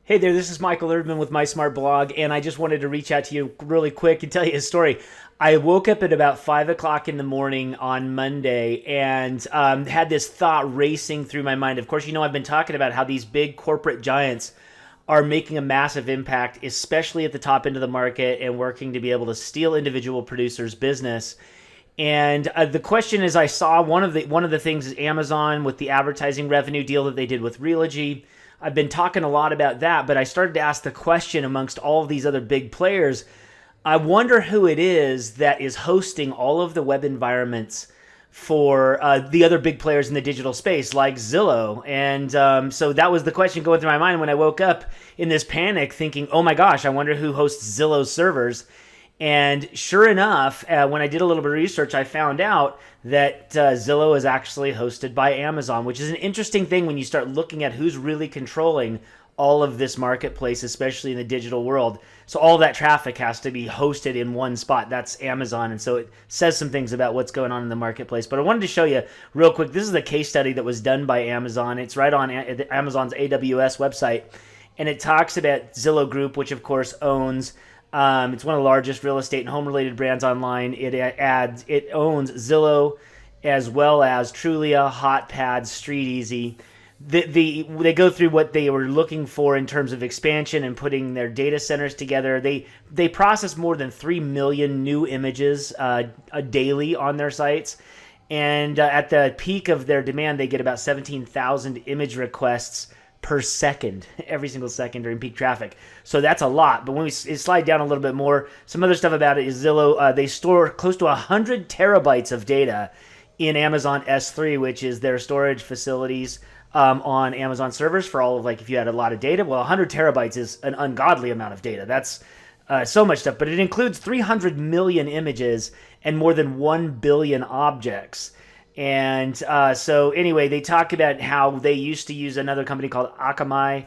Hey there, this is Michael Erdman with My Smart Blog, and I just wanted to reach out to you really quick and tell you a story. I woke up at about 5 o'clock in the morning on Monday and had this thought racing through my mind. Of course, you know, I've been talking about how these big corporate giants are making a massive impact, especially at the top end of the market, and working to be able to steal individual producers' business. And the question is, I saw one of the things is Amazon with the advertising revenue deal that they did with Realogy. I've been talking a lot about that, but I started to ask the question amongst all of these other big players. I wonder who it is that is hosting all of the web environments for the other big players in the digital space, like Zillow. And so that was the question going through my mind when I woke up in this panic, thinking, "Oh my gosh, I wonder who hosts Zillow's servers." And sure enough, when I did a little bit of research, I found out that Zillow is actually hosted by Amazon, which is an interesting thing when you start looking at who's really controlling all of this marketplace, especially in the digital world. So all that traffic has to be hosted in one spot. That's Amazon. And so it says some things about what's going on in the marketplace. But I wanted to show you real quick. This is a case study that was done by Amazon. It's right on Amazon's AWS website. And it talks about Zillow Group, which of course owns it's one of the largest real estate and home-related brands online. It owns Zillow as well as Trulia, HotPads, StreetEasy. They go through what they were looking for in terms of expansion and putting their data centers together. They process more than 3 million new images daily on their sites. And at the peak of their demand, they get about 17,000 image requests per second, every single second during peak traffic. So that's a lot. But when we slide down a little bit more, some other stuff about it is Zillow, they store close to 100 terabytes of data in Amazon S3, which is their storage facilities on Amazon servers for all of, like, if you had a lot of data. Well, 100 terabytes is an ungodly amount of data. That's so much stuff. But it includes 300 million images and more than 1 billion objects. And so anyway, they talk about how they used to use another company called Akamai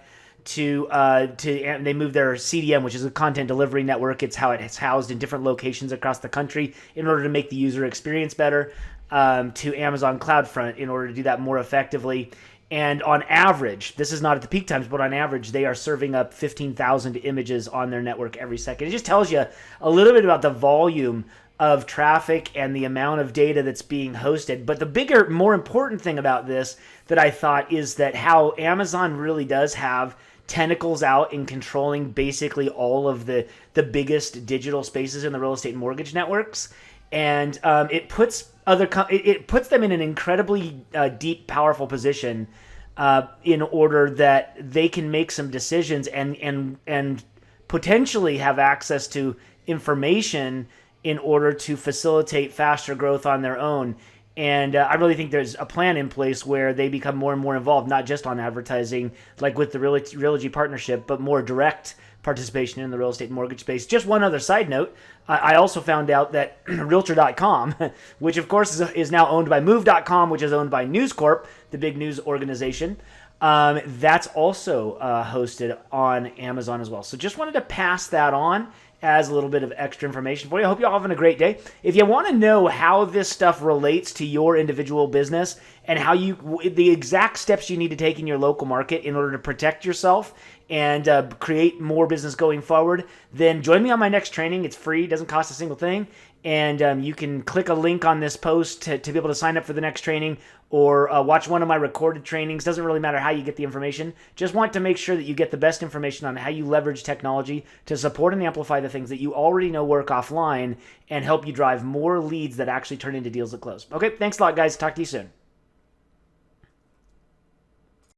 and they moved their CDN, which is a content delivery network. It's how it's housed in different locations across the country in order to make the user experience better, to Amazon CloudFront in order to do that more effectively. And on average, this is not at the peak times, but on average, they are serving up 15,000 images on their network every second. It just tells you a little bit about the volume of traffic and the amount of data that's being hosted. But the bigger, more important thing about this that I thought is that how Amazon really does have tentacles out in controlling basically all of the biggest digital spaces in the real estate and mortgage networks. And it puts it puts them in an incredibly deep, powerful position in order that they can make some decisions and potentially have access to information in order to facilitate faster growth on their own. And I really think there's a plan in place where they become more and more involved, not just on advertising, like with the Realogy partnership, but more direct participation in the real estate and mortgage space. Just one other side note, I also found out that Realtor.com, which of course is now owned by Move.com, which is owned by News Corp, the big news organization, that's also hosted on Amazon as well. So just wanted to pass that on as a little bit of extra information for you. I hope you're all having a great day. If you want to know how this stuff relates to your individual business and how the exact steps you need to take in your local market in order to protect yourself and create more business going forward, then join me on my next training. It's free, doesn't cost a single thing. And you can click a link on this post to be able to sign up for the next training or watch one of my recorded trainings. Doesn't really matter how you get the information. Just want to make sure that you get the best information on how you leverage technology to support and amplify the things that you already know work offline and help you drive more leads that actually turn into deals that close. Okay, thanks a lot, guys. Talk to you soon.